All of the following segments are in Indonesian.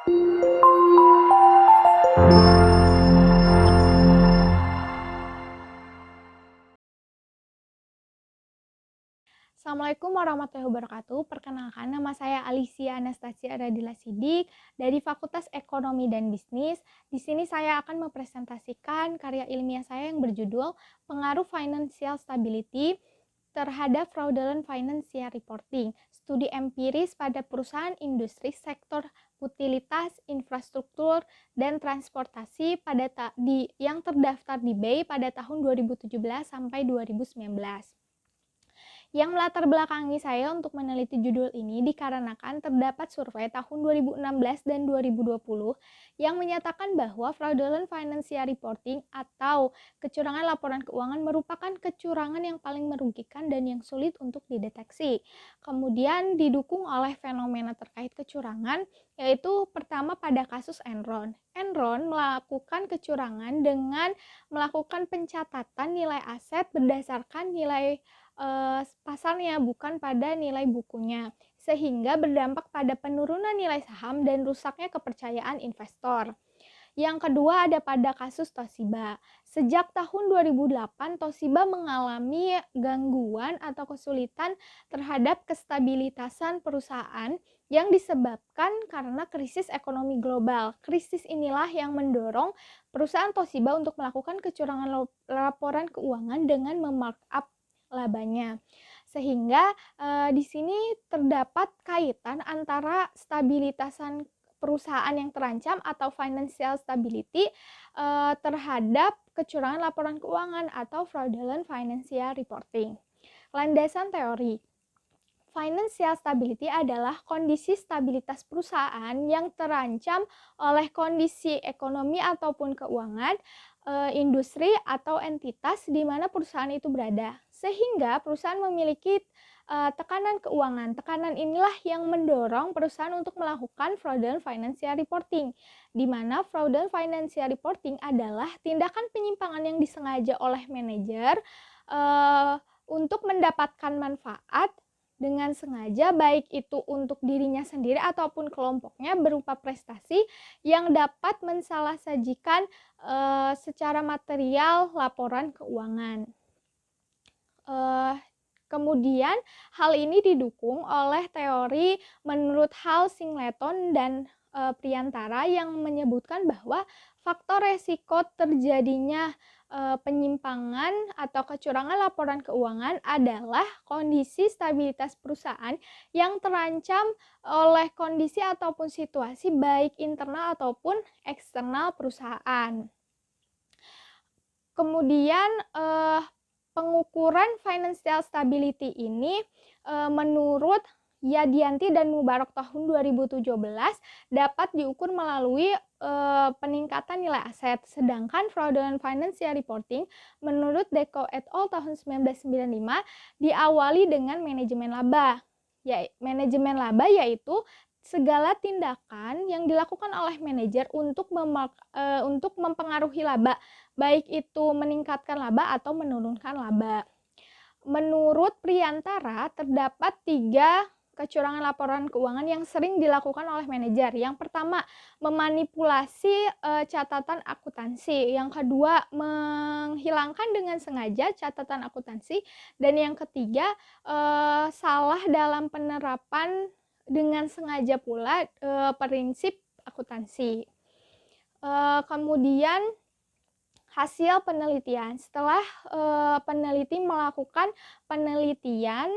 Assalamualaikum warahmatullahi wabarakatuh. Perkenalkan, nama saya Alicia Anastasia Radila Sidik dari Fakultas Ekonomi dan Bisnis. Di sini saya akan mempresentasikan karya ilmiah saya yang berjudul Pengaruh Financial Stability terhadap Fraudulent Financial Reporting, studi empiris pada perusahaan industri sektor utilitas, infrastruktur, dan transportasi yang terdaftar di BEI pada tahun 2017 sampai 2019. Yang melatar belakangi saya untuk meneliti judul ini dikarenakan terdapat survei tahun 2016 dan 2020 yang menyatakan bahwa fraudulent financial reporting atau kecurangan laporan keuangan merupakan kecurangan yang paling merugikan dan yang sulit untuk dideteksi. Kemudian didukung oleh fenomena terkait kecurangan, yaitu pertama pada kasus Enron. Enron melakukan kecurangan dengan melakukan pencatatan nilai aset berdasarkan nilai pasarnya, bukan pada nilai bukunya, sehingga berdampak pada penurunan nilai saham dan rusaknya kepercayaan investor. Yang kedua ada pada kasus Toshiba. Sejak tahun 2008, Toshiba mengalami gangguan atau kesulitan terhadap kestabilitasan perusahaan yang disebabkan karena krisis ekonomi global. Krisis inilah yang mendorong perusahaan Toshiba untuk melakukan kecurangan laporan keuangan dengan memarkup labanya. Sehingga di sini terdapat kaitan antara stabilitasan perusahaan yang terancam atau financial stability terhadap kecurangan laporan keuangan atau fraudulent financial reporting. Landasan teori. Financial stability adalah kondisi stabilitas perusahaan yang terancam oleh kondisi ekonomi ataupun keuangan, industri atau entitas di mana perusahaan itu berada, sehingga perusahaan memiliki tekanan keuangan. Tekanan inilah yang mendorong perusahaan untuk melakukan fraudulent financial reporting, di mana fraudulent financial reporting adalah tindakan penyimpangan yang disengaja oleh manajer untuk mendapatkan manfaat dengan sengaja, baik itu untuk dirinya sendiri ataupun kelompoknya, berupa prestasi yang dapat mensalahsajikan secara material laporan keuangan. Kemudian hal ini didukung oleh teori menurut Hall, Singleton, dan Priantara yang menyebutkan bahwa faktor resiko terjadinya penyimpangan atau kecurangan laporan keuangan adalah kondisi stabilitas perusahaan yang terancam oleh kondisi ataupun situasi baik internal ataupun eksternal perusahaan. Kemudian pengukuran financial stability ini menurut Yadianti dan Mubarak tahun 2017 dapat diukur melalui peningkatan nilai aset. Sedangkan fraudulent financial reporting menurut Deco et al. Tahun 1995 diawali dengan manajemen laba. Manajemen laba yaitu segala tindakan yang dilakukan oleh manajer untuk mempengaruhi laba, baik itu meningkatkan laba atau menurunkan laba. Menurut Priantara, terdapat 3 kecurangan laporan keuangan yang sering dilakukan oleh manajer. Yang pertama, memanipulasi catatan akuntansi. Yang kedua, menghilangkan dengan sengaja catatan akuntansi. Dan yang ketiga, salah dalam penerapan dengan sengaja pula prinsip akuntansi. Kemudian hasil penelitian. Setelah peneliti melakukan penelitian,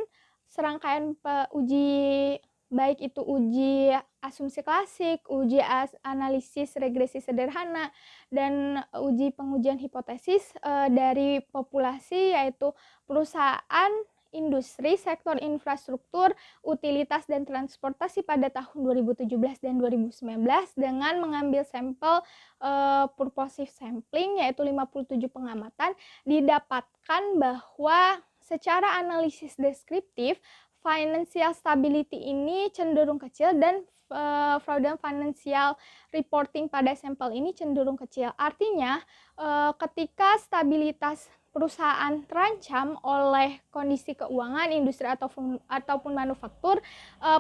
serangkaian uji, baik itu uji asumsi klasik, uji analisis regresi sederhana, dan uji pengujian hipotesis dari populasi, yaitu perusahaan industri, sektor infrastruktur, utilitas, dan transportasi pada tahun 2017 dan 2019 dengan mengambil sampel purposive sampling, yaitu 57 pengamatan, didapatkan bahwa secara analisis deskriptif, financial stability ini cenderung kecil dan fraudulent financial reporting pada sampel ini cenderung kecil. Artinya, ketika stabilitas perusahaan terancam oleh kondisi keuangan, industri ataupun manufaktur,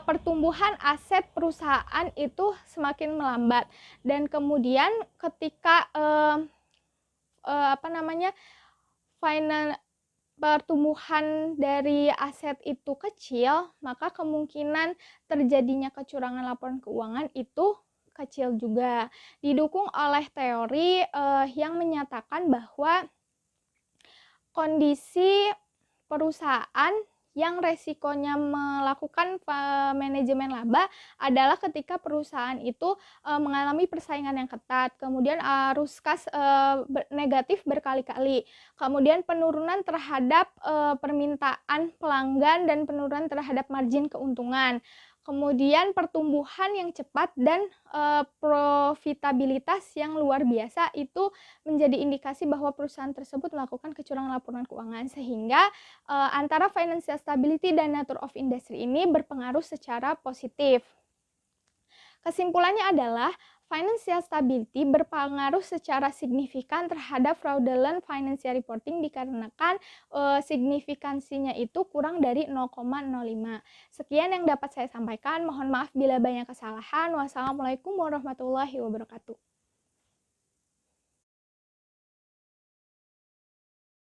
pertumbuhan aset perusahaan itu semakin melambat. Dan kemudian ketika pertumbuhan dari aset itu kecil, maka kemungkinan terjadinya kecurangan laporan keuangan itu kecil juga. Didukung oleh teori yang menyatakan bahwa kondisi perusahaan yang resikonya melakukan manajemen laba adalah ketika perusahaan itu mengalami persaingan yang ketat, kemudian arus kas negatif berkali-kali, kemudian penurunan terhadap permintaan pelanggan dan penurunan terhadap margin keuntungan, kemudian pertumbuhan yang cepat dan profitabilitas yang luar biasa itu menjadi indikasi bahwa perusahaan tersebut melakukan kecurangan laporan keuangan, sehingga antara financial stability dan nature of industry ini berpengaruh secara positif. Kesimpulannya adalah financial stability berpengaruh secara signifikan terhadap fraudulent financial reporting dikarenakan signifikansinya itu kurang dari 0,05. Sekian yang dapat saya sampaikan. Mohon maaf bila banyak kesalahan. Wassalamualaikum warahmatullahi wabarakatuh.